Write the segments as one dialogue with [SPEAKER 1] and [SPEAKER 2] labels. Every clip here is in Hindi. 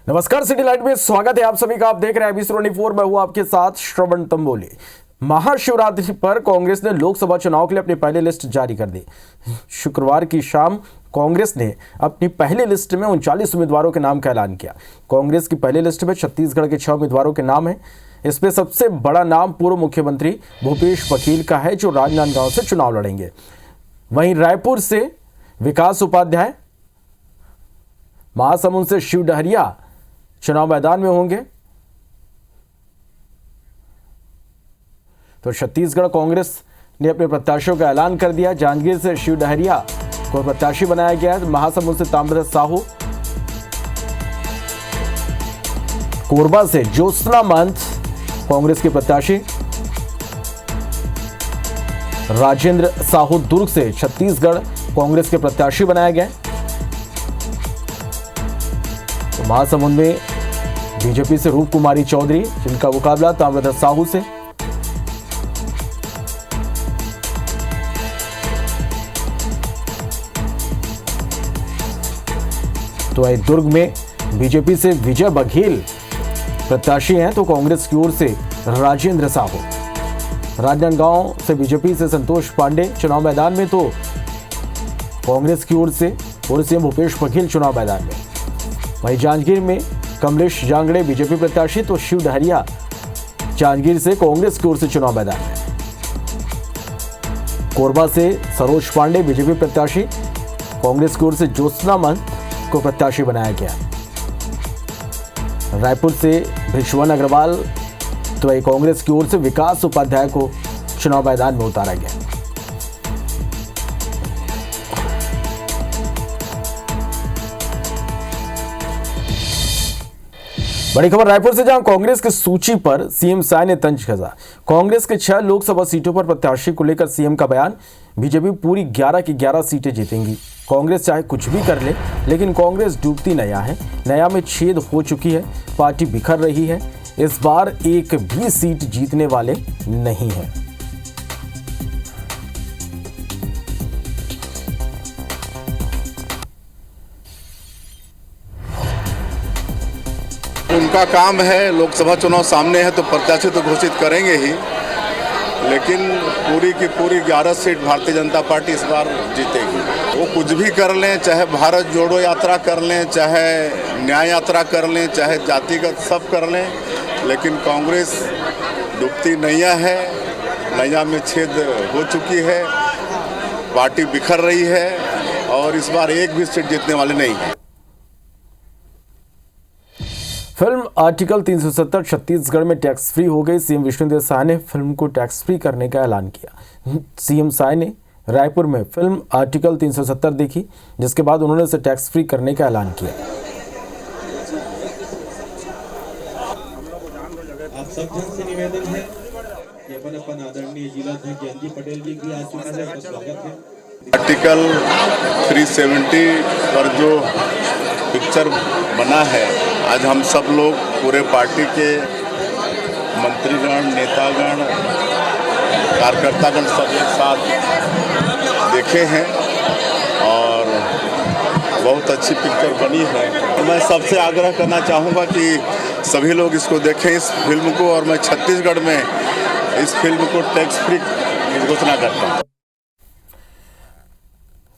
[SPEAKER 1] नमस्कार, सिटी लाइट में स्वागत है आप सभी का। आप देख रहे हैं AB24। मैं हूं आपके साथ श्रवण तंबोली। महाशिवरात्रि पर कांग्रेस ने लोकसभा चुनाव के लिए अपनी पहली लिस्ट जारी कर दी। शुक्रवार की शाम कांग्रेस ने अपनी पहली लिस्ट में 39 उम्मीदवारों के नाम का ऐलान किया। कांग्रेस की पहली लिस्ट में छत्तीसगढ़ के 6 उम्मीदवारों के नाम हैं। इसमें सबसे बड़ा नाम पूर्व मुख्यमंत्री भूपेश बघेल का है, जो राजनांदगांव से चुनाव लड़ेंगे। वहीं रायपुर से विकास उपाध्याय, महासमुंद से शिव डहरिया चुनाव मैदान में होंगे। तो छत्तीसगढ़ कांग्रेस ने अपने प्रत्याशियों का ऐलान कर दिया। जांजगीर से शिव डहरिया को प्रत्याशी बनाया गया है। महासमुंद से ताम्रध्वज साहू, कोरबा से ज्योत्सना महंत कांग्रेस के प्रत्याशी, राजेंद्र साहू दुर्ग से छत्तीसगढ़ कांग्रेस के प्रत्याशी बनाया गया। तो महासमुंद में बीजेपी से रूप कुमारी चौधरी, जिनका मुकाबला ताम्रध्वज साहू से। तो दुर्ग में बीजेपी से विजय बघेल प्रत्याशी हैं, तो कांग्रेस की ओर से राजेंद्र साहू। राजनांदगांव से बीजेपी से संतोष पांडे चुनाव मैदान में, तो कांग्रेस की ओर से पूर्व सीएम भूपेश बघेल चुनाव मैदान में। वहीं जांजगीर में कमलेश जांगड़े बीजेपी प्रत्याशी, तो शिव डहरिया जांजगीर से कांग्रेस की ओर से चुनाव मैदान में। कोरबा से सरोज पांडे बीजेपी प्रत्याशी, कांग्रेस की ओर से ज्योत्सना महंत को प्रत्याशी बनाया गया। रायपुर से भिक्षुवन अग्रवाल, तो वही कांग्रेस की ओर से विकास उपाध्याय को चुनाव मैदान में उतारा गया। बड़ी खबर रायपुर से, जहां कांग्रेस की सूची पर सीएम साय ने तंज कसा। कांग्रेस के 6 लोकसभा सीटों पर प्रत्याशी को लेकर सीएम का बयान। बीजेपी पूरी 11 की 11 सीटें जीतेंगी। कांग्रेस चाहे कुछ भी कर ले, लेकिन कांग्रेस डूबती नया है। नया में छेद हो चुकी है, पार्टी बिखर रही है। इस बार एक भी सीट जीतने वाले नहीं है।
[SPEAKER 2] उनका काम है, लोकसभा चुनाव सामने है तो प्रत्याशी तो घोषित करेंगे ही, लेकिन पूरी की पूरी 11 सीट भारतीय जनता पार्टी इस बार जीतेगी। वो कुछ भी कर लें, चाहे भारत जोड़ो यात्रा कर लें, चाहे न्याय यात्रा कर लें, चाहे जातिगत सब कर लें, लेकिन कांग्रेस डूबती नैया है। नैया में छेद हो चुकी है, पार्टी बिखर रही है और इस बार एक भी सीट जीतने वाले नहीं है।
[SPEAKER 1] फिल्म आर्टिकल 370 छत्तीसगढ़ में टैक्स फ्री हो गई। सीएम विष्णुदेव साय ने फिल्म को टैक्स फ्री करने का ऐलान किया। सीएम साय ने रायपुर में फिल्म आर्टिकल 370 देखी, जिसके बाद उन्होंने इसे टैक्स फ्री करने का ऐलान किया।
[SPEAKER 3] आप सब जन से निवेदन है कि अपन आदरणीय जिलाध्यक्ष जयंती पटेल जी की आज स्वागत है।
[SPEAKER 2] आर्टिकल 370 पर जो पिक्चर बना है, आज हम सब लोग पूरे पार्टी के मंत्रीगण, नेतागण, कार्यकर्तागण सब एक साथ देखे हैं और बहुत अच्छी पिक्चर बनी है। मैं सबसे आग्रह करना चाहूँगा कि सभी लोग इसको देखें, इस फिल्म को, और मैं छत्तीसगढ़ में इस फिल्म को टैक्स फ्री घोषणा करता हूँ।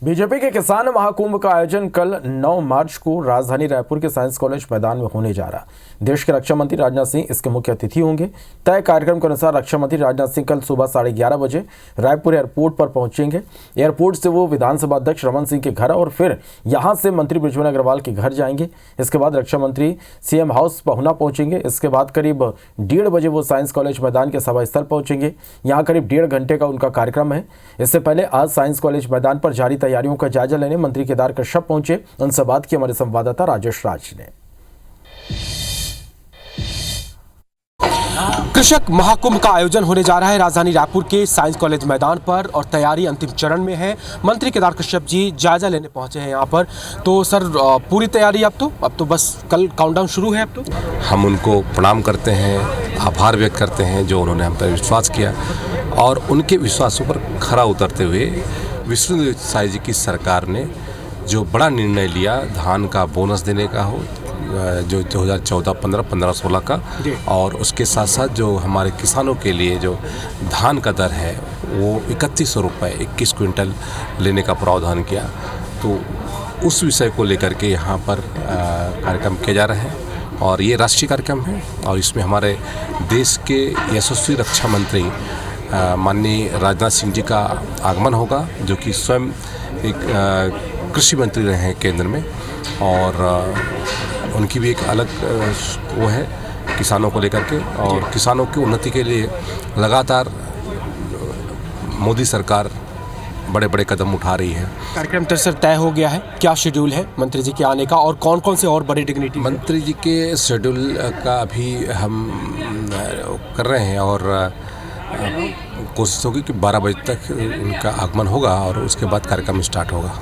[SPEAKER 1] बीजेपी के किसान महाकुंभ का आयोजन कल 9 मार्च को राजधानी रायपुर के साइंस कॉलेज मैदान में होने जा रहा। देश के रक्षा मंत्री राजनाथ सिंह इसके मुख्य अतिथि होंगे। तय कार्यक्रम के अनुसार रक्षा मंत्री राजनाथ सिंह कल सुबह 11:30 बजे रायपुर एयरपोर्ट पर पहुंचेंगे। एयरपोर्ट से वो विधानसभा अध्यक्ष रमन सिंह के घर और फिर यहां से मंत्री बृजमोहन अग्रवाल के घर जाएंगे। इसके बाद रक्षा मंत्री सीएम हाउस पहुना पहुंचेंगे। इसके बाद करीब 1:30 बजे वो साइंस कॉलेज मैदान के सभा स्थल पहुंचेंगे। यहाँ करीब 1.5 घंटे का उनका कार्यक्रम है। इससे पहले आज साइंस कॉलेज मैदान पर जारी तैयारियों का जायजा लेने मंत्री केदार कश्यप पहुंचे। उनसे बात की हमारे संवाददाता राजेश राज ने।
[SPEAKER 4] कृषक महाकुंभ का आयोजन होने जा रहा है राजधानी रायपुर के साइंस कॉलेज मैदान पर और तैयारी अंतिम चरण में है। मंत्री केदार कश्यप जी जायजा लेने पहुंचे हैं यहाँ पर। तो सर, पूरी तैयारी अब तो बस कल काउंटडाउन शुरू है। अब तो
[SPEAKER 5] हम उनको प्रणाम करते हैं, आभार व्यक्त करते हैं जो उन्होंने हम पर विश्वास किया और उनके विश्वासों पर खरा उतरते हुए विष्णुदेव साय जी की सरकार ने जो बड़ा निर्णय लिया, धान का बोनस देने का हो, जो 2014, 15, 15-16 का, और उसके साथ साथ जो हमारे किसानों के लिए जो धान का दर है वो 3100 रुपये 21 क्विंटल लेने का प्रावधान किया। तो उस विषय को लेकर के यहाँ पर कार्यक्रम किए जा रहे हैं और ये राष्ट्रीय कार्यक्रम है और इसमें हमारे देश के यशस्वी रक्षा मंत्री माननीय राजनाथ सिंह जी का आगमन होगा, जो कि स्वयं एक कृषि मंत्री रहे हैं केंद्र में, और उनकी भी एक अलग वो है किसानों को लेकर के, और किसानों की उन्नति के लिए लगातार मोदी सरकार बड़े बड़े कदम उठा रही है।
[SPEAKER 4] कार्यक्रम तो सर तय हो गया है, क्या शेड्यूल है मंत्री जी के आने का और कौन कौन से और बड़े डिग्निटी?
[SPEAKER 5] मंत्री जी के शेड्यूल का अभी हम कर रहे हैं और कोशिश होगी कि 12 बजे तक उनका आगमन होगा और उसके बाद कार्यक्रम स्टार्ट होगा।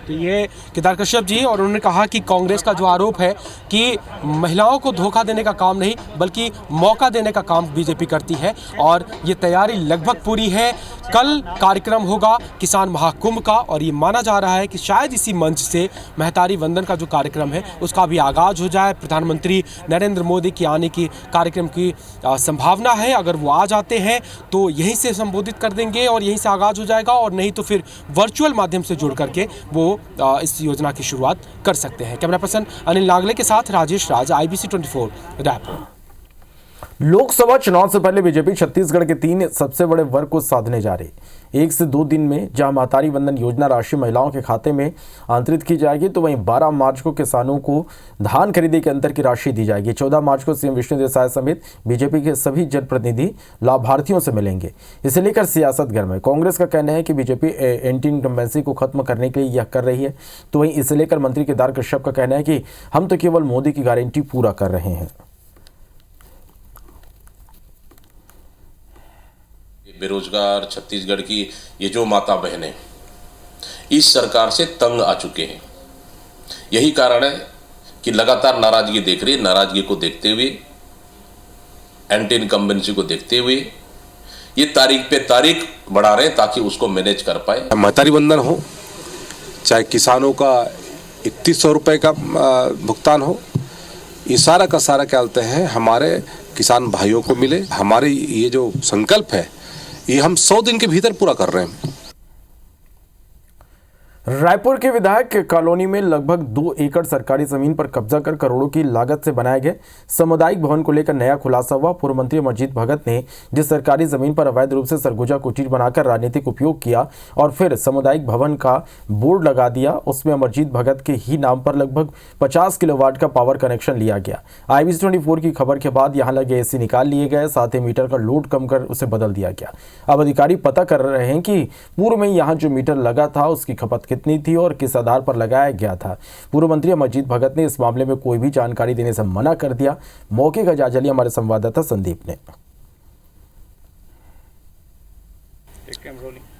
[SPEAKER 4] तो ये केदार कश्यप जी, और उन्होंने कहा कि कांग्रेस का जो आरोप है कि महिलाओं को धोखा देने का काम नहीं बल्कि मौका देने का काम बीजेपी करती है, और ये तैयारी लगभग पूरी है। कल कार्यक्रम होगा किसान महाकुंभ का और ये माना जा रहा है कि शायद इसी मंच से महतारी वंदन का जो कार्यक्रम है उसका भी आगाज हो जाए। प्रधानमंत्री नरेंद्र मोदी के आने की कार्यक्रम की संभावना है। अगर वो आ जाते हैं तो यहीं से संबोधित कर देंगे और यहीं से आगाज हो जाएगा, और नहीं तो फिर वर्चुअल माध्यम से जुड़ करके वो इस योजना की शुरुआत कर सकते हैं। कैमरा पर्सन अनिल नागले के साथ राजेश राज, IBC 24 रायपुर।
[SPEAKER 1] लोकसभा चुनाव से पहले बीजेपी छत्तीसगढ़ के 3 सबसे बड़े वर्ग को साधने जा रही। 1 से 2 दिन में जहां महतारी वंदन योजना राशि महिलाओं के खाते में अंतरित की जाएगी, तो वहीं 12 मार्च को किसानों को धान खरीदी के अंतर की राशि दी जाएगी। 14 मार्च को सीएम विष्णुदेव साय समेत बीजेपी के सभी जनप्रतिनिधि लाभार्थियों से मिलेंगे। इसे लेकर सियासत गर्म है। कांग्रेस का कहना है कि बीजेपी एंटी इनकम्बेंसी को खत्म करने के लिए यह कर रही है, तो वहीं इसे लेकर मंत्री केदार कश्यप का कहना है कि हम तो केवल मोदी की गारंटी पूरा कर रहे हैं।
[SPEAKER 6] बेरोजगार छत्तीसगढ़ की ये जो माता बहनें इस सरकार से तंग आ चुके हैं। यही कारण है कि लगातार नाराजगी देख रही है। नाराजगी को देखते हुए, एंटी इनकम्बेंसी को देखते हुए ये तारीख पे तारीख बढ़ा रहे हैं ताकि उसको मैनेज कर पाए।
[SPEAKER 5] महतारी वंदन हो, चाहे किसानों का 3100 रुपये का भुगतान हो, ये सारा का सारा क्या बोलते हैं हमारे किसान भाइयों को मिले। हमारे ये जो संकल्प है ये हम 100 दिन के भीतर पूरा कर रहे हैं।
[SPEAKER 1] रायपुर के विधायक कॉलोनी में लगभग 2 एकड़ सरकारी जमीन पर कब्जा कर करोड़ों की लागत से बनाए गए सामुदायिक भवन को लेकर नया खुलासा हुआ। पूर्व मंत्री अमरजीत भगत ने जिस सरकारी जमीन पर अवैध रूप से सरगुजा कुटीर बनाकर राजनीतिक उपयोग किया और फिर सामुदायिक भवन का बोर्ड लगा दिया, उसमें अमरजीत भगत के ही नाम पर लगभग 50 किलोवाट का पावर कनेक्शन लिया गया। IBC 24 की खबर के बाद यहां लगे AC निकाल लिए गए, साथ ही मीटर का लोड कम कर उसे बदल दिया गया। अब अधिकारी पता कर रहे हैं कि पूर्व में यहाँ जो मीटर लगा था उसकी खपत कितनी थी और किस आधार पर लगाया गया था। पूर्व मंत्री अमरजीत भगत ने इस मामले में कोई भी जानकारी देने से मना कर दिया। मौके का जायजा लिया हमारे संवाददाता संदीप ने।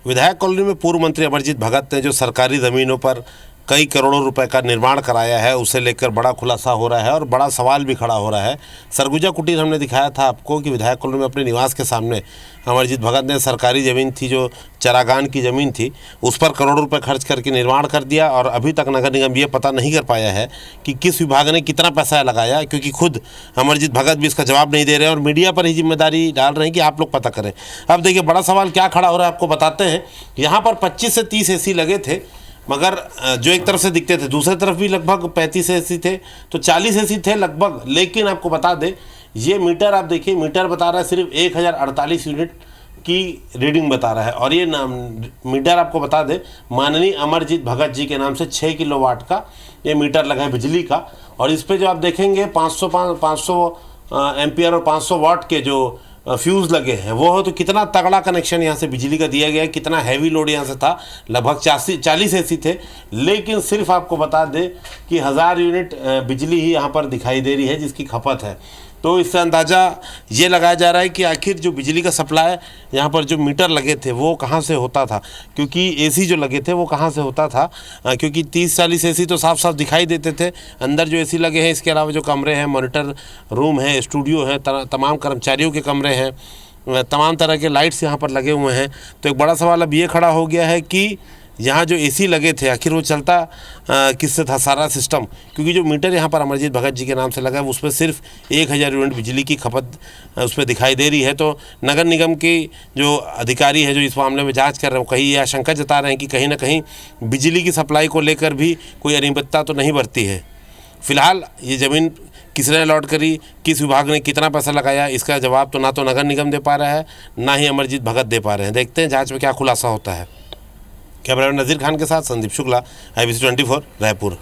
[SPEAKER 7] विधायक कॉलोनी में पूर्व मंत्री अमरजीत भगत ने जो सरकारी जमीनों पर कई करोड़ों रुपए का निर्माण कराया है उसे लेकर बड़ा खुलासा हो रहा है और बड़ा सवाल भी खड़ा हो रहा है। सरगुजा कुटीर हमने दिखाया था आपको कि विधायक कॉलोनी में अपने निवास के सामने अमरजीत भगत ने सरकारी ज़मीन थी जो चरागान की ज़मीन थी उस पर करोड़ों रुपए खर्च करके निर्माण कर दिया और अभी तक नगर निगम ये पता नहीं कर पाया है कि किस विभाग ने कितना पैसा लगाया, क्योंकि खुद अमरजीत भगत भी इसका जवाब नहीं दे रहे हैं और मीडिया पर ही जिम्मेदारी डाल रहे हैं कि आप लोग पता करें। अब देखिए बड़ा सवाल क्या खड़ा हो रहा है आपको बताते हैं। यहाँ पर 25 से 30 AC लगे थे, मगर जो एक तरफ से दिखते थे दूसरी तरफ भी लगभग 35 AC थे, तो 40 AC थे लगभग। लेकिन आपको बता दें ये मीटर आप देखिए, मीटर बता रहा है सिर्फ 1048 यूनिट की रीडिंग बता रहा है और ये मीटर आपको बता दें माननीय अमरजीत भगत जी के नाम से 6 किलोवाट का ये मीटर लगा है बिजली का। और इस पर जो आप देखेंगे 500 एम्पियर और 500 वाट के जो फ्यूज़ लगे हैं वो हो, तो कितना तगड़ा कनेक्शन यहाँ से बिजली का दिया गया है, कितना हैवी लोड यहाँ से था, लगभग 40 AC थे। लेकिन सिर्फ आपको बता दें कि 1000 यूनिट बिजली ही यहाँ पर दिखाई दे रही है जिसकी खपत है। तो इससे अंदाज़ा ये लगाया जा रहा है कि आखिर जो बिजली का सप्लाई यहाँ पर जो मीटर लगे थे वो कहाँ से होता था, क्योंकि AC जो लगे थे वो कहाँ से होता था, क्योंकि 30-40 AC तो साफ साफ दिखाई देते थे। अंदर जो AC लगे हैं इसके अलावा जो कमरे हैं, मॉनिटर रूम है, स्टूडियो है, तमाम कर्मचारियों के कमरे हैं, तमाम तरह के लाइट्स यहाँ पर लगे हुए हैं। तो एक बड़ा सवाल अब ये खड़ा हो गया है कि यहाँ जो एसी लगे थे आखिर वो चलता किससे था सारा सिस्टम, क्योंकि जो मीटर यहाँ पर अमरजीत भगत जी के नाम से लगा है उसमें सिर्फ 1000 यूनिट बिजली की खपत उसमें दिखाई दे रही है। तो नगर निगम की जो अधिकारी है जो इस मामले में जांच कर रहे हैं, वो कहीं ये आशंका जता रहे हैं कि कहीं ना कहीं बिजली की सप्लाई को लेकर भी कोई अनियमितता तो नहीं बरती है। फिलहाल ये ज़मीन किसने अलॉट करी, किस विभाग ने कितना पैसा लगाया, इसका जवाब तो ना तो नगर निगम दे पा रहा है, ना ही अमरजीत भगत दे पा रहे हैं। देखते हैं जांच में क्या खुलासा होता है। कैमरामैन नज़ीर खान के साथ संदीप शुक्ला, IBC 24 रायपुर।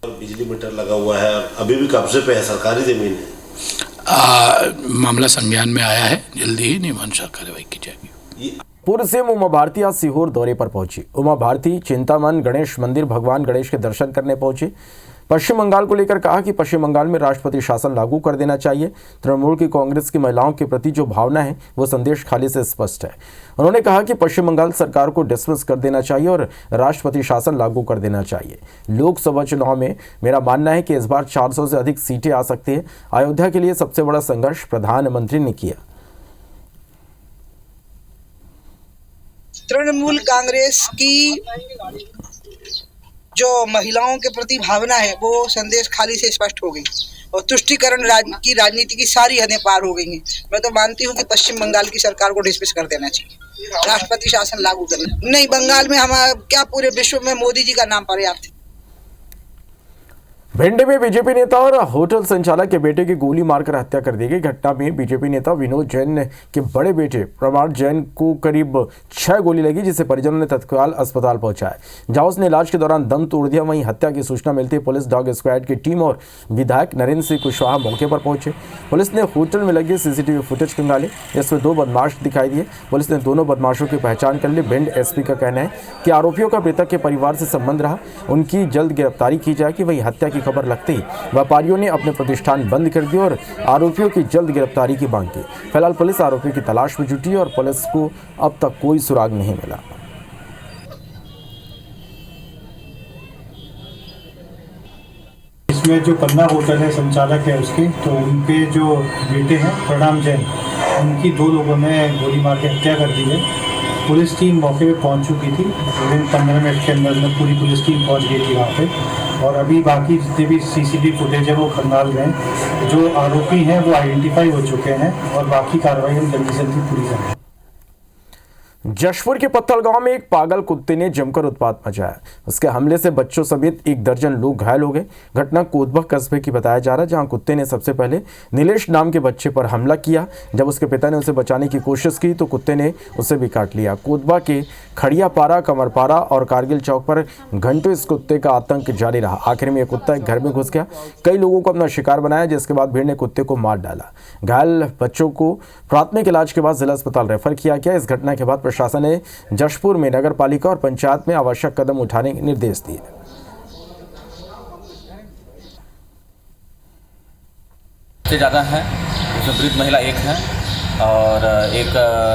[SPEAKER 7] बिजली मीटर लगा हुआ है, अभी भी कब्जे पे है, सरकारी ज़मीन है।
[SPEAKER 8] मामला संज्ञान में आया है, जल्दी ही नियमानुसार कार्रवाई की जाएगी।
[SPEAKER 1] पूर्व सीएम उमा भारती आज सीहोर दौरे पर पहुंची। उमा भारती चिंतामन गणेश मंदिर भगवान गणेश के दर्शन करने पहुंचे। पश्चिम बंगाल को लेकर कहा कि पश्चिम बंगाल में राष्ट्रपति शासन लागू कर देना चाहिए। तृणमूल की कांग्रेस की महिलाओं के प्रति जो भावना है वो संदेश खाली से स्पष्ट है। उन्होंने कहा कि पश्चिम बंगाल सरकार को डिसमिस कर देना चाहिए और राष्ट्रपति शासन लागू कर देना चाहिए। लोकसभा चुनाव में मेरा मानना है कि इस बार 400 से अधिक सीटें आ सकती है। अयोध्या के लिए सबसे बड़ा संघर्ष प्रधानमंत्री ने किया।
[SPEAKER 9] तृणमूल कांग्रेस की जो महिलाओं के प्रति भावना है वो संदेश खाली से स्पष्ट हो गई और तुष्टीकरण की राजनीति की सारी हदें पार हो गई हैं। मैं तो मानती हूँ कि पश्चिम बंगाल की सरकार को डिसमिस कर देना चाहिए, राष्ट्रपति शासन लागू करना नहीं। बंगाल में हम क्या पूरे विश्व में मोदी जी का नाम पर्याप्त है।
[SPEAKER 1] भिंड में बीजेपी नेता और होटल संचालक के बेटे की गोली मारकर हत्या कर दी गई। घटना में बीजेपी नेता विनोद जैन के बड़े बेटे प्रमाण जैन को करीब 6 गोली लगी, जिसे परिजनों ने तत्काल अस्पताल पहुंचाया, जहां उसने इलाज के दौरान दम तोड़ दिया। वहीं हत्या की सूचना मिलती पुलिस डॉग स्क्वाड की टीम और विधायक नरेंद्र सिंह कुशवाहा मौके पर पहुंचे। पुलिस ने होटल में लगे CCTV फुटेज खंगाले, इसमें 2 बदमाश दिखाई दिए। पुलिस ने दोनों बदमाशों की पहचान कर ली। भिंड SP का कहना है कि आरोपियों का मृतक के परिवार से संबंध रहा, उनकी जल्द गिरफ्तारी की जाएगी। वहीं हत्या की खबर लगते ही व्यापारियों ने अपने प्रतिष्ठान बंद कर दिए और आरोपियों की जल्द गिरफ्तारी की मांग की। फिलहाल पुलिस आरोपियों की तलाश में जुटी और पुलिस को अब तक कोई सुराग नहीं मिला।
[SPEAKER 10] इसमें जो पन्ना होटल है संचालक है उसके, तो उनके जो बेटे हैं प्रणाम जैन, उनकी 2 लोगों ने गोली मार के हत्या कर दी है। पुलिस टीम मौके पे पहुंच चुकी थी, विदिन 15 मिनट के अंदर में पूरी पुलिस टीम पहुंच गई थी वहाँ पे। और अभी बाकी जितने भी CCTV फुटेज है वो खंगाल रहे हैं। जो आरोपी हैं वो आइडेंटिफाई हो चुके हैं और बाकी कार्रवाई हम जल्दी से जल्दी पूरी करें।
[SPEAKER 1] जशपुर के पत्थल गांव में एक पागल कुत्ते ने जमकर उत्पात मचाया। उसके हमले से बच्चों समेत 1 दर्जन लोग घायल हो गए। घटना कोतबा कस्बे की बताया जा रहा है, जहां कुत्ते ने सबसे पहले नीलेश नाम के बच्चे पर हमला किया। जब उसके पिता ने उसे बचाने की कोशिश की तो कुत्ते ने उसे भी काट लिया। कोतबा के खड़ियापारा, कमरपारा और कारगिल चौक पर घंटों इस कुत्ते का आतंक जारी रहा। आखिर में यह कुत्ता एक घर में घुस गया, कई लोगों को अपना शिकार बनाया, जिसके बाद भीड़ ने कुत्ते को मार डाला। घायल बच्चों को प्राथमिक इलाज के बाद जिला अस्पताल रेफर किया गया। इस घटना के बाद प्रशासन ने जशपुर में नगर पालिका और पंचायत में आवश्यक कदम उठाने के निर्देश दिए।
[SPEAKER 11] सबसे ज़्यादा है उसमें वृद्ध महिला 1 है और एक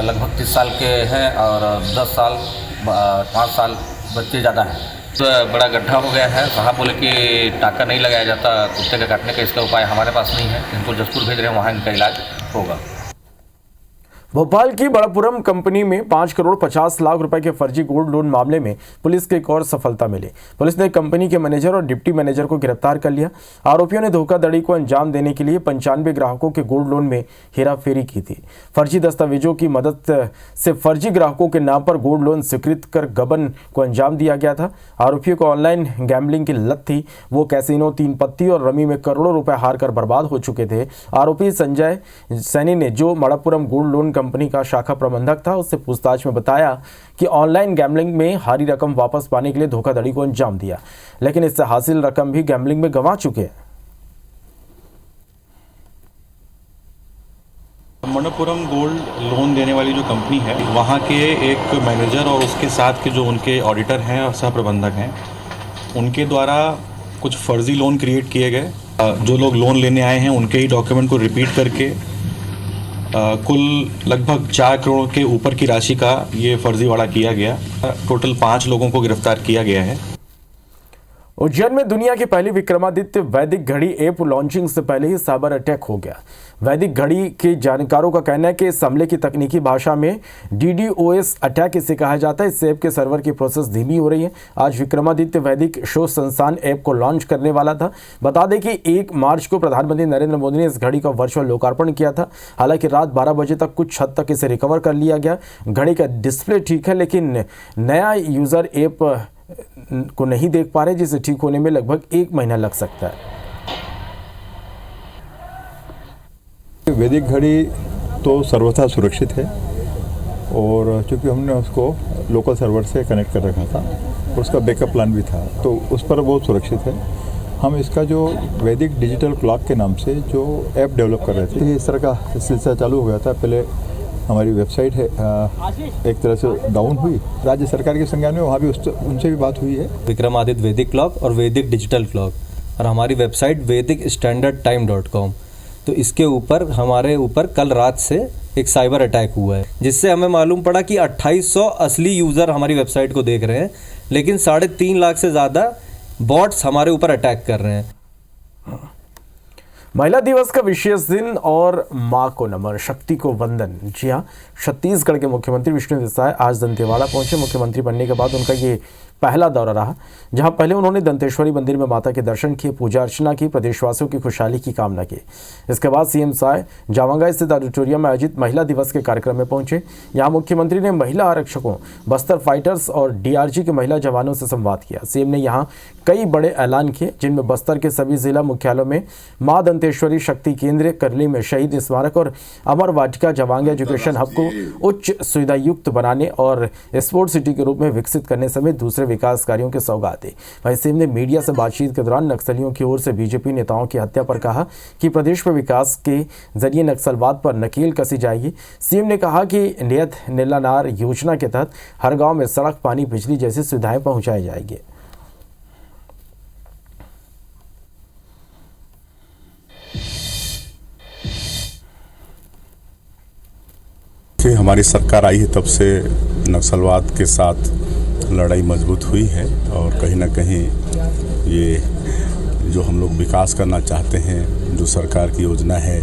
[SPEAKER 11] लगभग 30 साल के हैं और 10 साल 5 साल बच्चे ज़्यादा हैं। तो बड़ा गड्ढा हो गया है। कहाँ बोले कि टाका नहीं लगाया जाता कुत्ते का काटने का, इसका उपाय हमारे पास नहीं है। इनको जशपुर भेज रहे हैं, वहाँ इनका इलाज होगा।
[SPEAKER 1] भोपाल की बड़ापुरम कंपनी में 5 करोड़ 50 लाख रुपए के फर्जी गोल्ड लोन मामले में पुलिस को एक और सफलता मिली। पुलिस ने कंपनी के मैनेजर और डिप्टी मैनेजर को गिरफ्तार कर लिया। आरोपियों ने धोखाधड़ी को अंजाम देने के लिए 95 ग्राहकों के गोल्ड लोन में हेराफेरी की थी। फर्जी दस्तावेजों की मदद से फर्जी ग्राहकों के नाम पर गोल्ड लोन स्वीकृत कर गबन को अंजाम दिया गया था। आरोपियों को ऑनलाइन गैम्बलिंग की लत थी। वो कैसीनो, 3 पत्ती और रमी में करोड़ों रुपए हार कर बर्बाद हो चुके थे। आरोपी संजय सैनी ने, जो बड़ापुरम गोल्ड लोन कंपनी का शाखा प्रबंधक था, उससे पूछताछ में बताया कि ऑनलाइन गैम्बलिंग में हारी रकम वापस पाने के लिए धोखाधड़ी को अंजाम दिया, लेकिन इससे हासिल रकम भी गैम्बलिंग में गंवा चुके हैं।
[SPEAKER 12] बड़ापुरम गोल्ड लोन देने वाली जो कंपनी है, वहाँ के एक मैनेजर और उसके साथ के जो उनके ऑडिटर हैं और सह प्रबंधक हैं, उनके द्वारा कुछ फर्जी लोन क्रिएट किए गए। जो लोग लोन लेने आए हैं उनके ही डॉक्यूमेंट को रिपीट करके कुल लगभग 4 करोड़ के ऊपर की राशि का ये फर्जीवाड़ा किया गया। टोटल 5 लोगों को गिरफ्तार किया गया है।
[SPEAKER 1] उज्जैन में दुनिया की पहली विक्रमादित्य वैदिक घड़ी ऐप लॉन्चिंग से पहले ही साइबर अटैक हो गया। वैदिक घड़ी के जानकारों का कहना है कि इस हमले की तकनीकी भाषा में DDoS अटैक इसे कहा जाता है। इस ऐप के सर्वर की प्रोसेस धीमी हो रही है। आज विक्रमादित्य वैदिक शोध संस्थान ऐप को लॉन्च करने वाला था। बता दें कि 1 मार्च को प्रधानमंत्री नरेंद्र मोदी ने इस घड़ी का वर्चुअल लोकार्पण किया था। हालांकि रात 12 बजे तक कुछ हद तक इसे रिकवर कर लिया गया। घड़ी का डिस्प्ले ठीक है, लेकिन नया यूजर ऐप को नहीं देख पा रहे, जिसे ठीक होने में लगभग 1 महीना लग सकता है।
[SPEAKER 13] वैदिक घड़ी तो सर्वथा सुरक्षित है और चूँकि हमने उसको लोकल सर्वर से कनेक्ट कर रखा था और उसका बैकअप प्लान भी था, तो उस पर बहुत सुरक्षित है। हम इसका जो वैदिक डिजिटल क्लॉक के नाम से जो ऐप डेवलप कर रहे थे, इस तरह का सिलसिला चालू हो गया था। पहले हमारी वेबसाइट है एक तरह से डाउन हुई, राज्य सरकार के संज्ञान में, वहाँ भी उनसे भी बात हुई है।
[SPEAKER 14] विक्रमादित्य वैदिक क्लॉक और वैदिक डिजिटल क्लॉक और हमारी वेबसाइट vedicstandardtime.com, तो इसके ऊपर हमारे ऊपर कल रात से एक साइबर अटैक हुआ है, जिससे हमें मालूम पड़ा कि 2800 असली यूज़र हमारी वेबसाइट को देख रहे हैं, लेकिन 3.5 लाख से ज़्यादा बॉट्स हमारे ऊपर अटैक कर रहे हैं।
[SPEAKER 1] महिला दिवस का विशेष दिन और मां को नमन, शक्ति को वंदन। जी हां, छत्तीसगढ़ के मुख्यमंत्री विष्णु देसाई आज दंतेवाड़ा पहुंचे। मुख्यमंत्री बनने के बाद उनका ये पहला दौरा रहा, जहां पहले उन्होंने दंतेश्वरी मंदिर में माता के दर्शन किए, पूजा अर्चना की, प्रदेशवासियों की खुशहाली की कामना की। इसके बाद सीएम साय जावंगा स्थित ऑडिटोरियम में आयोजित महिला दिवस के कार्यक्रम में पहुंचे। यहां मुख्यमंत्री ने महिला आरक्षकों, बस्तर फाइटर्स और DRG के महिला जवानों से संवाद किया। सीएम ने यहां कई बड़े ऐलान किए, जिनमें बस्तर के सभी जिला मुख्यालयों में मां दंतेश्वरी शक्ति केंद्र, करली में शहीद स्मारक और अमर वाटिका जवांगा एजुकेशन हब को उच्च सुविधा युक्त बनाने और स्पोर्ट्स सिटी के रूप में विकसित करने समेत दूसरे विकास कार्यों के सौगात दी। वहीं सीएम ने मीडिया से बातचीत के दौरान नक्सलियों की ओर से बीजेपी नेताओं की हत्या पर कहा कि प्रदेश में विकास के जरिए नक्सलवाद पर नकेल कसी जाएगी। सीएम ने कहा कि नियत नीलानार योजना के तहत हर गांव में सड़क, पानी, बिजली जैसी सुविधाएं पहुंचाई जाएगी।
[SPEAKER 2] हमारी सरकार आई है तब से नक्सलवाद के साथ लड़ाई मजबूत हुई है और कहीं ना कहीं ये जो हम लोग विकास करना चाहते हैं, जो सरकार की योजना है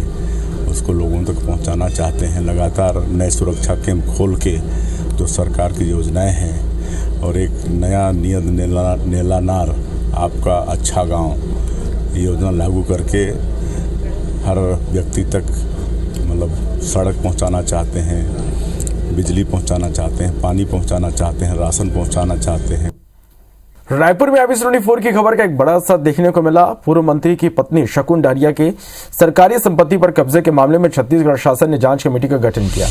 [SPEAKER 2] उसको लोगों तक पहुंचाना चाहते हैं। लगातार नए सुरक्षा कैंप खोल के जो सरकार की योजनाएं हैं और एक नया नियत नीलानार आपका अच्छा गांव योजना लागू करके हर व्यक्ति तक मतलब सड़क पहुंचाना चाहते हैं, बिजली पहुंचाना चाहते हैं, पानी पहुंचाना चाहते हैं, राशन पहुंचाना चाहते हैं।
[SPEAKER 1] रायपुर में IBC24 की खबर का एक बड़ा असर देखने को मिला। पूर्व मंत्री की पत्नी शकुन डहरिया के सरकारी संपत्ति पर कब्जे के मामले में छत्तीसगढ़ शासन ने जांच कमेटी का गठन किया,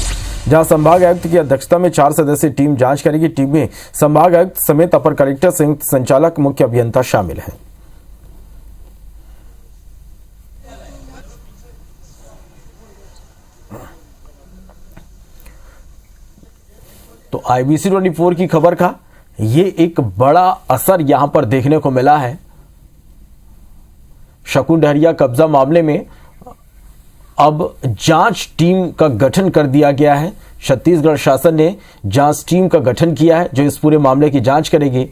[SPEAKER 1] जहां संभाग आयुक्त की अध्यक्षता में 4 सदस्यीय टीम जांच करेगी। टीम में संभाग आयुक्त समेत अपर कलेक्टर, संयुक्त संचालक, मुख्य अभियंता शामिल हैं। तो IBC24 की खबर का ये एक बड़ा असर यहां पर देखने को मिला है। शकुन डहरिया कब्जा मामले में अब जांच टीम का गठन कर दिया गया है। छत्तीसगढ़ शासन ने जांच टीम का गठन किया है जो इस पूरे मामले की जांच करेगी।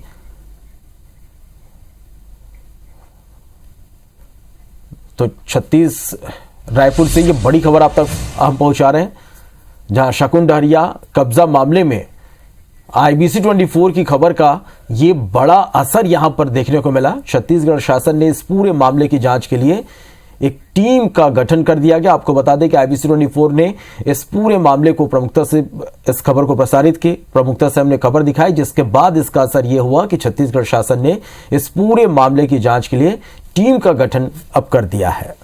[SPEAKER 1] तो रायपुर से ये बड़ी खबर आप तक हम पहुंचा रहे हैं, जहां शकुन डहरिया कब्जा मामले में IBC24 की खबर का ये बड़ा असर यहां पर देखने को मिला। छत्तीसगढ़ शासन ने इस पूरे मामले की जांच के लिए एक टीम का गठन कर दिया गया। आपको बता दें कि IBC24 ने इस पूरे मामले को प्रमुखता से इस खबर को प्रसारित की, प्रमुखता से हमने खबर दिखाई, जिसके बाद इसका असर यह हुआ कि छत्तीसगढ़ शासन ने इस पूरे मामले की जांच के लिए टीम का गठन अब कर दिया है।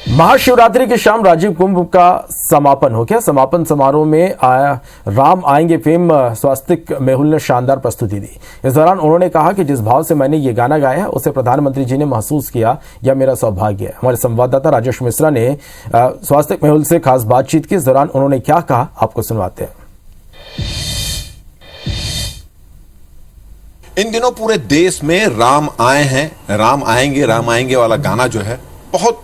[SPEAKER 1] महाशिवरात्रि की शाम राजीव कुंभ का समापन हो गया। समापन समारोह में राम आएंगे फेम स्वास्तिक मेहुल ने शानदार प्रस्तुति दी। इस दौरान उन्होंने कहा कि जिस भाव से मैंने ये गाना गाया है उसे प्रधानमंत्री जी ने महसूस किया, यह मेरा सौभाग्य है। हमारे संवाददाता राजेश मिश्रा ने स्वास्तिक मेहुल से खास बातचीत की। इस दौरान उन्होंने क्या कहा, आपको सुनवाते हैं।
[SPEAKER 15] इन दिनों पूरे देश में राम आए हैं, राम आएंगे वाला गाना जो है बहुत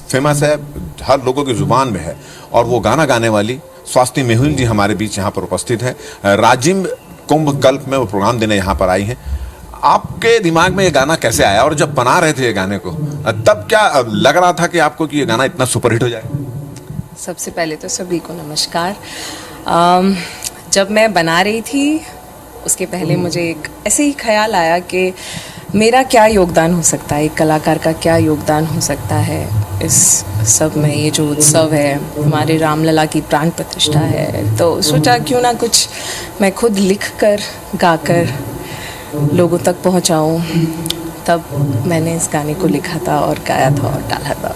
[SPEAKER 15] फेमस है, हर लोगों की जुबान में है। और वो गाना गाने वाली स्वास्थ्य मेहुल जी हमारे बीच यहाँ पर उपस्थित है। राजिम कुंभ कल्प में वो प्रोग्राम देने यहाँ पर आई हैं। आपके दिमाग में ये गाना कैसे आया और जब बना रहे थे ये गाने को तब क्या लग रहा था कि आपको कि ये गाना इतना सुपरहिट हो जाए?
[SPEAKER 16] सबसे पहले तो सभी को नमस्कार। जब मैं बना रही थी उसके पहले मुझे एक ऐसे ही ख्याल आया कि मेरा क्या योगदान हो सकता है, एक कलाकार का क्या योगदान हो सकता है इस सब में। ये जो उत्सव है हमारे रामलला की प्राण प्रतिष्ठा है, तो सोचा क्यों ना कुछ मैं खुद लिख कर गाकर लोगों तक पहुंचाऊं। तब मैंने इस गाने को लिखा था और गाया था और डाला था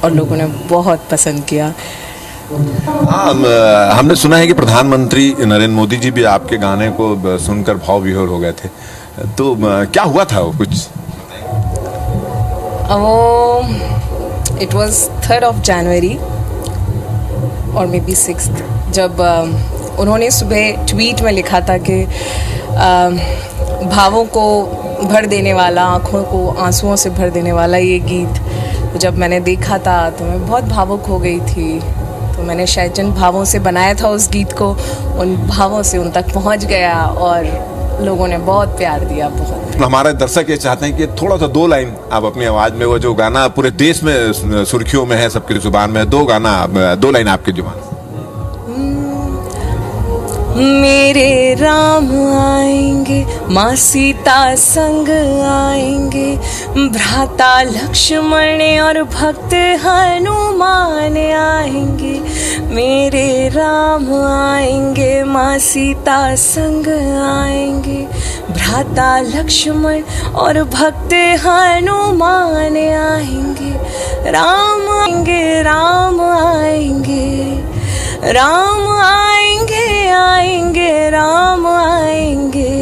[SPEAKER 16] और लोगों ने बहुत पसंद किया।
[SPEAKER 15] हमने सुना है कि प्रधानमंत्री नरेंद्र मोदी जी भी आपके गाने को सुनकर भाव विभोर हो गए थे, तो क्या हुआ था वो कुछ?
[SPEAKER 16] वो इट वाज 3 जनवरी और मे बी 6, जब उन्होंने सुबह ट्वीट में लिखा था कि भावों को भर देने वाला, आँखों को आंसुओं से भर देने वाला ये गीत। तो जब मैंने देखा था तो मैं बहुत भावुक हो गई थी। तो मैंने शायद जिन भावों से बनाया था उस गीत को, उन भावों से उन तक पहुंच गया और लोगों ने बहुत प्यार दिया। बहुत
[SPEAKER 15] हमारे दर्शक ये चाहते हैं कि थोड़ा सा 2 लाइन आप अपनी आवाज में, वो जो गाना पूरे देश में सुर्खियों में है, सबकी जुबान में है, 2 लाइन आपकी जुबान।
[SPEAKER 16] मेरे राम आएंगे, माँ सीता संग आएंगे, भ्राता लक्ष्मण और भक्त हनुमान आएंगे। मेरे राम आएंगे, माँ सीता संग आएंगे, भ्राता लक्ष्मण और भक्त हनुमान आएंगे। राम आएंगे, राम आएंगे, राम आएंगे, आएंगे राम आएंगे।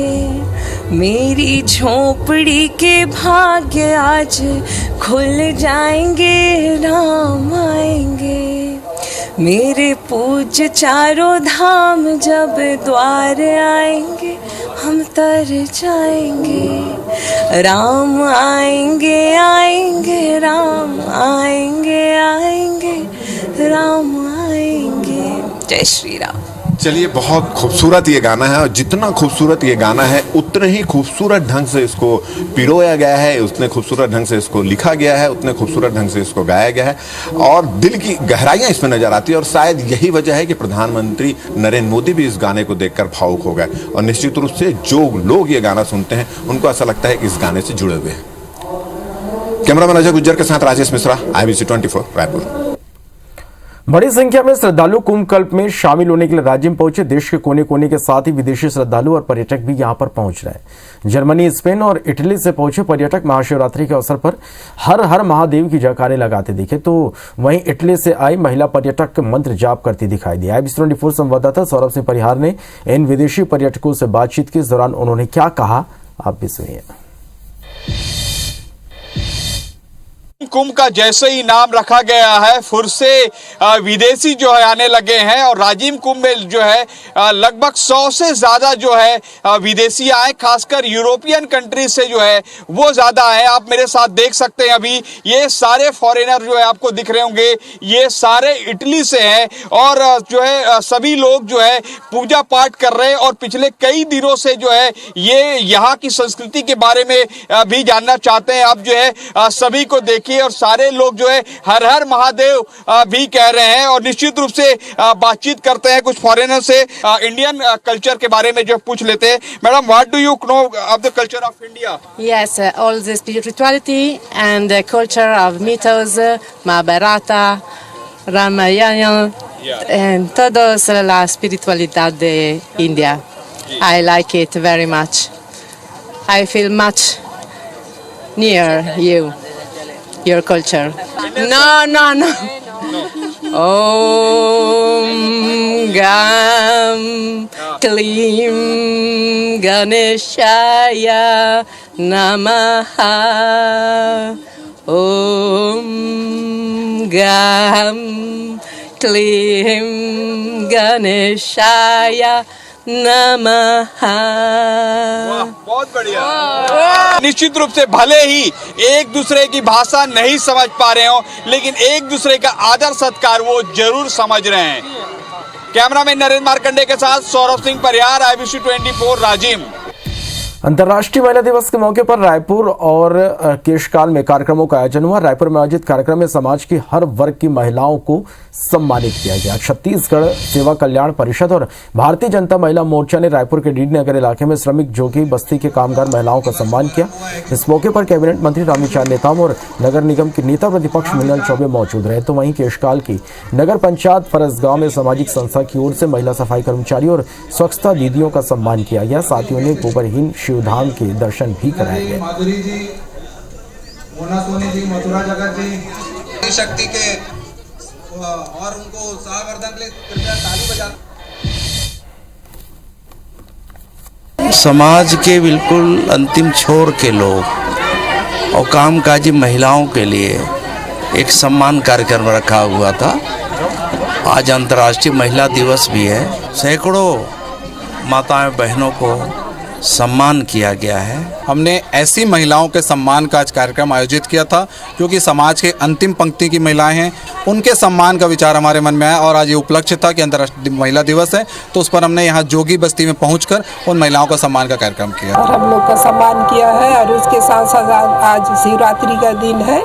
[SPEAKER 16] मेरी झोपड़ी के भाग्य आज खुल जाएंगे, राम आएंगे। मेरे पूज्य चारों धाम जब द्वार आएंगे, हम तर जाएंगे। राम आएंगे, आएंगे, राम आएंगे, आएंगे, राम आएंगे। जय श्री राम।
[SPEAKER 15] चलिए, बहुत खूबसूरत ये गाना है और जितना खूबसूरत ये गाना है उतने ही खूबसूरत ढंग से इसको पिरोया गया है, उतने खूबसूरत ढंग से इसको लिखा गया है, उतने खूबसूरत ढंग से इसको गाया गया है और दिल की गहराइयाँ इसमें नजर आती है। और शायद यही वजह है कि प्रधानमंत्री नरेंद्र मोदी भी इस गाने को देखकर भावुक हो गए और निश्चित रूप से जो लोग ये गाना सुनते हैं उनको ऐसा लगता है कि इस गाने से जुड़े हुए हैं। कैमरामैन अजय गुज्जर के साथ राजेश मिश्रा, IBC 24 रायपुर।
[SPEAKER 1] बड़ी संख्या में श्रद्धालु कुंभ कल्प में शामिल होने के लिए राज्य पहुंचे। देश के कोने कोने के साथ ही विदेशी श्रद्धालु और पर्यटक भी यहां पर पहुंच रहे हैं। जर्मनी, स्पेन और इटली से पहुंचे पर्यटक महाशिवरात्रि के अवसर पर हर हर महादेव की जयकारे लगाते दिखे, तो वहीं इटली से आई महिला पर्यटक मंत्र जाप करती दिखाई दी। IBC 24 संवाददाता सौरभ सिंह परिहार ने इन विदेशी पर्यटकों से बातचीत की। इस दौरान उन्होंने क्या कहा, आप भी सुनिए।
[SPEAKER 17] कुंभ का जैसे ही नाम रखा गया है, फिर से विदेशी जो है आने लगे हैं और राजिम कुंभ में जो है लगभग 100 से ज्यादा जो है विदेशी आए, खासकर यूरोपियन कंट्री से जो है वो ज्यादा है। आप मेरे साथ देख सकते हैं, अभी ये सारे फॉरेनर जो है आपको दिख रहे होंगे, ये सारे इटली से हैं और जो है सभी लोग जो है पूजा पाठ कर रहे हैं और पिछले कई दिनों से जो है ये यहाँ की संस्कृति के बारे में भी जानना चाहते हैं। अब जो है सभी को देखिए और सारे लोग जो है हर हर महादेव भी कह रहे हैं और निश्चित रूप से बातचीत करते हैं कुछ फॉरेनर से। इंडियन कल्चर के बारे में जो पूछ लेते हैं। Madam, what do you know of the culture of India?
[SPEAKER 18] Yes, all the spirituality and the culture of mythos, Mahabharata, Ramayana, and todos la espiritualidad de India. I like it very much. I feel much near you. Your culture. No. Om Gam Klim Ganeshaya Namaha. Om Gam Klim Ganeshaya नमः।
[SPEAKER 17] बहुत बढ़िया। निश्चित रूप से भले ही एक दूसरे की भाषा नहीं समझ पा रहे हो, लेकिन एक दूसरे का आदर सत्कार वो जरूर समझ रहे हैं। कैमरामैन नरेंद्र मार्कंडे के साथ सौरभ सिंह परिहार, IBC 24 राजिम।
[SPEAKER 1] अंतर्राष्ट्रीय महिला दिवस के मौके पर रायपुर और केशकाल में कार्यक्रमों का आयोजन हुआ। रायपुर में आयोजित कार्यक्रम में समाज की हर वर्ग की महिलाओं को सम्मानित किया गया। छत्तीसगढ़ सेवा कल्याण परिषद और भारतीय जनता महिला मोर्चा ने रायपुर के डीडी नगर इलाके में श्रमिक जोगी बस्ती के कामगार महिलाओं का सम्मान किया। इस मौके पर कैबिनेट मंत्री रामविचार नेताम और नगर निगम के नेता प्रतिपक्ष मिनल चौबे मौजूद रहे। तो वहीं केशकाल की नगर पंचायत फरसगांव में सामाजिक संस्था की ओर से महिला सफाई कर्मचारी और स्वच्छता दीदियों का सम्मान किया गया। साथ ही उन्हें गोबरहीन शिवधाम के दर्शन भी कराए गए।
[SPEAKER 19] माधुरी जी, मोना सोनी जी, मथुरा जगत जी, शक्ति के और उनको उत्साहवर्धन के लिए कृपया ताली बजा।
[SPEAKER 20] समाज के बिल्कुल अंतिम छोर के लोग और कामकाजी महिलाओं के लिए एक सम्मान कार्यक्रम रखा हुआ था। आज अंतर्राष्ट्रीय महिला दिवस भी है। सैकड़ों माताएं बहनों को सम्मान किया गया है।
[SPEAKER 21] हमने ऐसी महिलाओं के सम्मान का आज कार्यक्रम आयोजित किया था जो कि समाज के अंतिम पंक्ति की महिलाएं हैं, उनके सम्मान का विचार हमारे मन में आया और आज ये उपलक्ष्य था कि अंतर्राष्ट्रीय महिला दिवस है, तो उस पर हमने यहाँ जोगी बस्ती में पहुंचकर उन महिलाओं का सम्मान का कार्यक्रम किया
[SPEAKER 22] और हम लोग का सम्मान किया है। और उसके साथ साथ आज शिवरात्रि का दिन है,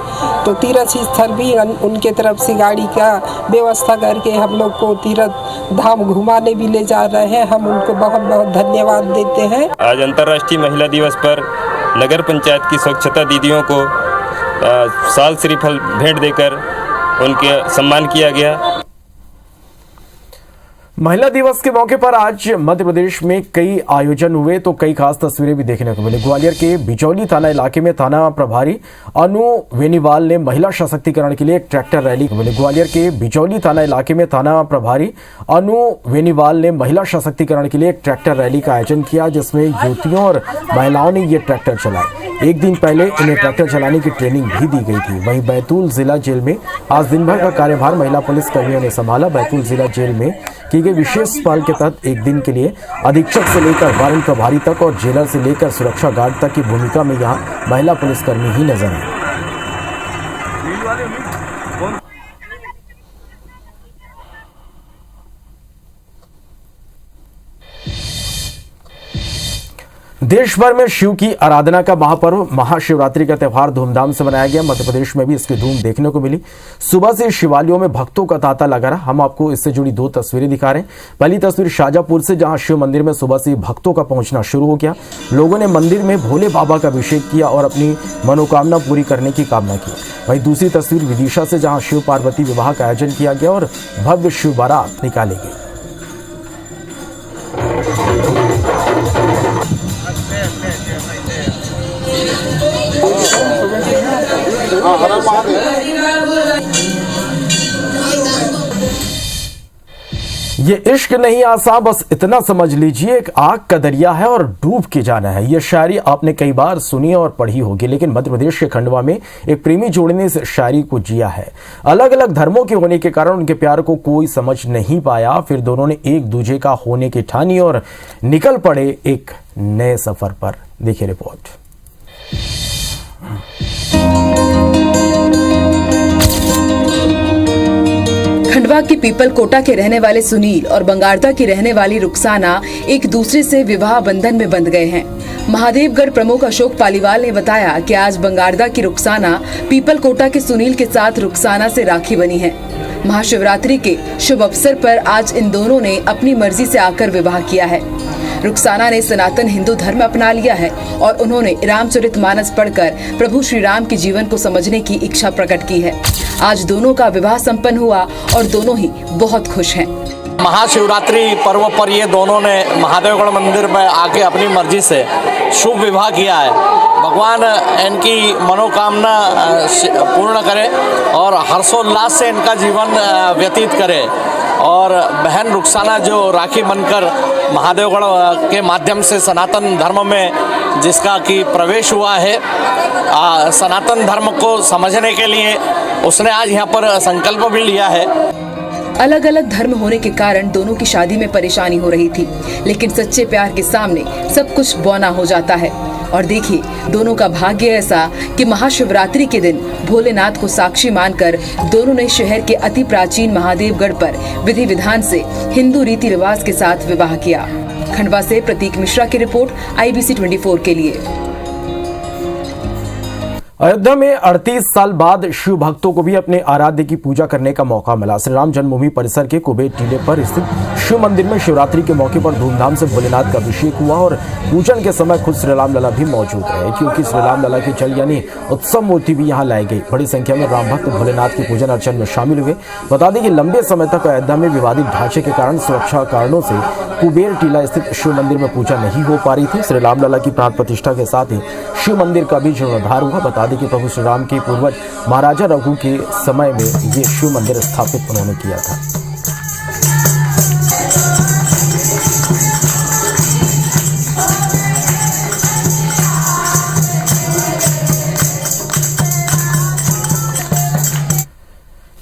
[SPEAKER 22] तो तीर्थ स्थल भी उनके तरफ से गाड़ी का व्यवस्था करके हम लोग को तीर्थ धाम घुमाने भी ले जा रहे हैं। हम उनको बहुत बहुत धन्यवाद देते हैं।
[SPEAKER 23] आज अंतर्राष्ट्रीय महिला दिवस पर नगर पंचायत की स्वच्छता दीदियों को साल श्रीफल भेंट देकर उनके सम्मान किया गया।
[SPEAKER 1] महिला दिवस के मौके पर आज मध्य प्रदेश में कई आयोजन हुए, तो कई खास तस्वीरें भी देखने को मिली। ग्वालियर के बिचौली थाना इलाके में थाना प्रभारी अनु वेनीवाल ने महिला सशक्तिकरण के लिए एक ट्रैक्टर रैली मिली। ग्वालियर के बिचौली थाना इलाके में थाना प्रभारी अनु वेनीवाल ने महिला सशक्तिकरण के लिए एक ट्रैक्टर रैली का आयोजन किया, जिसमें युवतियों और महिलाओं ने ये ट्रैक्टर चलाए। एक दिन पहले इन्हें ट्रैक्टर चलाने की ट्रेनिंग भी दी गई थी। वहीं बैतूल जिला जेल में आज दिन भर का कार्यभार महिला पुलिस कर्मियों ने संभाला। बैतूल जिला जेल में की गई विशेष पहल के तहत एक दिन के लिए अधीक्षक से लेकर वारंट प्रभारी तक और जेलर से लेकर सुरक्षा गार्ड तक की भूमिका में यहाँ महिला पुलिसकर्मी ही नजर आई। देश भर में शिव की आराधना का महापर्व महाशिवरात्रि का त्यौहार धूमधाम से मनाया गया। मध्य प्रदेश में भी इसकी धूम देखने को मिली। सुबह से शिवालयों में भक्तों का तांता लगा रहा। हम आपको इससे जुड़ी दो तस्वीरें दिखा रहे हैं। पहली तस्वीर शाजापुर से, जहां शिव मंदिर में सुबह से भक्तों का पहुंचना शुरू हो गया। लोगों ने मंदिर में भोले बाबा का अभिषेक किया और अपनी मनोकामना पूरी करने की कामना की। वहीं दूसरी तस्वीर विदिशा से, जहाँ शिव पार्वती विवाह का आयोजन किया गया और भव्य शिव बारात निकाली गई। ये इश्क नहीं आसा, बस इतना समझ लीजिए, एक आग का दरिया है और डूब के जाना है। ये शायरी आपने कई बार सुनी और पढ़ी होगी, लेकिन मध्य प्रदेश के खंडवा में एक प्रेमी जोड़ी ने इस शायरी को जिया है। अलग अलग धर्मों के होने के कारण उनके प्यार को कोई समझ नहीं पाया। फिर दोनों ने एक दूजे का होने की ठानी और निकल पड़े एक नए सफर पर। देखिए रिपोर्ट।
[SPEAKER 24] खंडवा के पीपल कोटा के रहने वाले सुनील और बंगारदा की रहने वाली रुखसाना एक दूसरे से विवाह बंधन में बंध गए हैं। महादेवगढ़ प्रमुख अशोक पालीवाल ने बताया कि आज बंगारदा की रुखसाना पीपल कोटा के सुनील के साथ रुखसाना से राखी बनी है। महाशिवरात्रि के शुभ अवसर पर आज इन दोनों ने अपनी मर्जी से आकर विवाह किया है। रुखसाना ने सनातन हिंदू धर्म अपना लिया है और उन्होंने रामचरितमानस पढ़कर प्रभु श्री राम के जीवन को समझने की इच्छा प्रकट की है। आज दोनों का विवाह संपन्न हुआ और दोनों ही बहुत खुश हैं।
[SPEAKER 25] महाशिवरात्रि पर्व पर ये दोनों ने महादेवगढ़ मंदिर में आके अपनी मर्जी से शुभ विवाह किया है। भगवान इनकी मनोकामना पूर्ण करे और हर्षोल्लास से इनका जीवन व्यतीत करे। और बहन रुखसाना जो राखी बनकर महादेवगढ़ के माध्यम से सनातन धर्म में जिसका कि प्रवेश हुआ है, सनातन धर्म को समझने के लिए उसने आज यहाँ पर संकल्प भी लिया है।
[SPEAKER 24] अलग अलग धर्म होने के कारण दोनों की शादी में परेशानी हो रही थी, लेकिन सच्चे प्यार के सामने सब कुछ बौना हो जाता है। और देखिए दोनों का भाग्य ऐसा कि महाशिवरात्रि के दिन भोलेनाथ को साक्षी मानकर दोनों ने शहर के अति प्राचीन महादेवगढ़ पर विधि विधान से हिंदू रीति रिवाज के साथ विवाह किया। खंडवा से प्रतीक मिश्रा की रिपोर्ट, IBC 24 के लिए।
[SPEAKER 1] अयोध्या में 38 साल बाद शिव भक्तों को भी अपने आराध्य की पूजा करने का मौका मिला। श्री राम जन्मभूमि परिसर के कुबेर टीले पर स्थित शिव मंदिर में शिवरात्रि के मौके पर धूमधाम से भोलेनाथ का अभिषेक हुआ और पूजन के समय खुद श्री राम लला भी मौजूद रहे, क्योंकि श्री राम लला की चल यानी उत्सव मूर्ति भी यहाँ लाई गई। बड़ी संख्या में राम भक्त भोलेनाथ की पूजन अर्चन में शामिल हुए। बता दें कि लंबे समय तक अयोध्या में विवादित ढांचे के कारण सुरक्षा कारणों से कुबेर टीला स्थित शिव मंदिर में पूजा नहीं हो पा रही थी। श्री राम लला की प्राण प्रतिष्ठा के साथ ही शिव मंदिर का भी जीर्णोद्धार हुआ। बता दें कि प्रभु श्री राम के पूर्वज महाराजा रघु के समय में ये शिव मंदिर स्थापित उन्होंने किया था।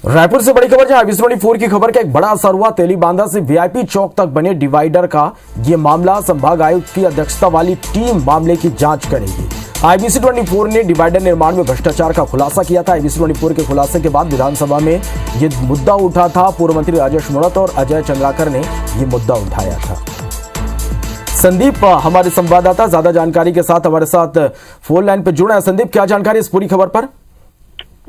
[SPEAKER 1] रायपुर से बड़ी खबर, जहां IBC 24 की खबर का एक बड़ा असर हुआ। तेलीबांधा से VIP चौक तक बने डिवाइडर का ये मामला संभाग आयुक्त की अध्यक्षता वाली टीम मामले की जांच करेगी। IBC 24 ने डिवाइडर निर्माण में भ्रष्टाचार का खुलासा किया था। IBC 24 के खुलासे के बाद विधानसभा में ये मुद्दा उठा था। पूर्व मंत्री राजेश मूणत और अजय चंद्राकर ने ये मुद्दा उठाया था। संदीप हमारे संवाददाता ज्यादा जानकारी के साथ हमारे साथ फोन लाइन पर जुड़े हैं। संदीप, क्या जानकारी इस पूरी खबर पर?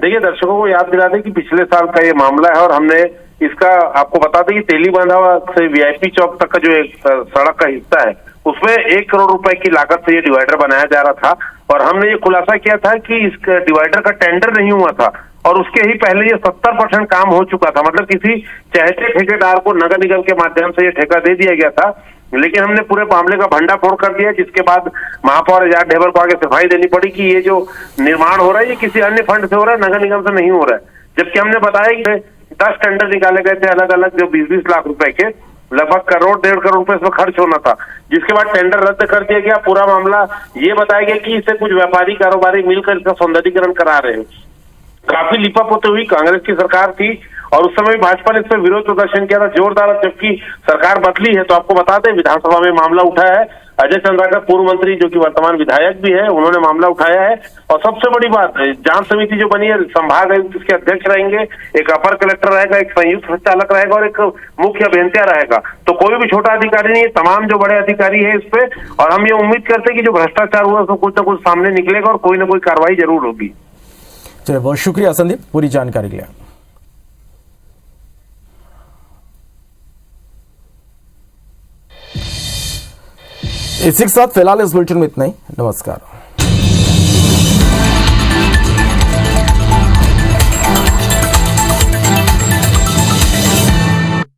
[SPEAKER 3] देखिए, दर्शकों को याद दिला दें कि पिछले साल का ये मामला है और हमने इसका आपको बता दें कि तेलीबांधा से VIP चौक तक का जो एक सड़क का हिस्सा है उसमें 1 करोड़ रुपए की लागत से ये डिवाइडर बनाया जा रहा था और हमने ये खुलासा किया था कि इस डिवाइडर का टेंडर नहीं हुआ था और उसके ही पहले ये 70% काम हो चुका था। मतलब किसी चहेते ठेकेदार को नगर निगम के माध्यम से ये ठेका दे दिया गया था, लेकिन हमने पूरे मामले का भंडाफोड़ कर दिया, जिसके बाद महापौर एजाज ढेबर को आगे सफाई देनी पड़ी कि ये जो निर्माण हो रहा है ये किसी अन्य फंड से हो रहा है, नगर निगम से नहीं हो रहा है। जबकि हमने बताया कि 10 टेंडर निकाले गए थे अलग अलग, जो 20-20 लाख रुपए के, लगभग 1-1.5 करोड़ रुपए इसमें खर्च होना था, जिसके बाद टेंडर रद्द कर दिया गया। पूरा मामला ये बताया गया कि इसे कुछ व्यापारी कारोबारी मिलकर इसका सौंदर्यीकरण करा रहे हैं। काफी लिपापोती हुई कांग्रेस की सरकार थी और उस समय भाजपा ने इस पर विरोध प्रदर्शन किया था जोरदार। जबकि सरकार बदली है तो आपको बता दें विधानसभा में मामला उठा है। अजय चंद्राकर पूर्व मंत्री जो कि वर्तमान विधायक भी है, उन्होंने मामला उठाया है। और सबसे बड़ी बात, जांच समिति जो बनी है, संभाग आयुक्त इसके अध्यक्ष रहेंगे, एक अपर कलेक्टर रहेगा, एक संयुक्त संचालक रहेगा और एक मुख्य अभियंता रहेगा। तो कोई भी छोटा अधिकारी नहीं है, तमाम जो बड़े अधिकारी है इस पे। और हम ये उम्मीद करते हैं कि जो भ्रष्टाचार हुआ उसको कुछ न कुछ सामने निकलेगा और कोई ना कोई कार्रवाई जरूर होगी।
[SPEAKER 1] चलिए, बहुत शुक्रिया संदीप पूरी जानकारी के लिए। इसी के साथ फिलहाल इस बुलेटिन में इतना ही। नमस्कार।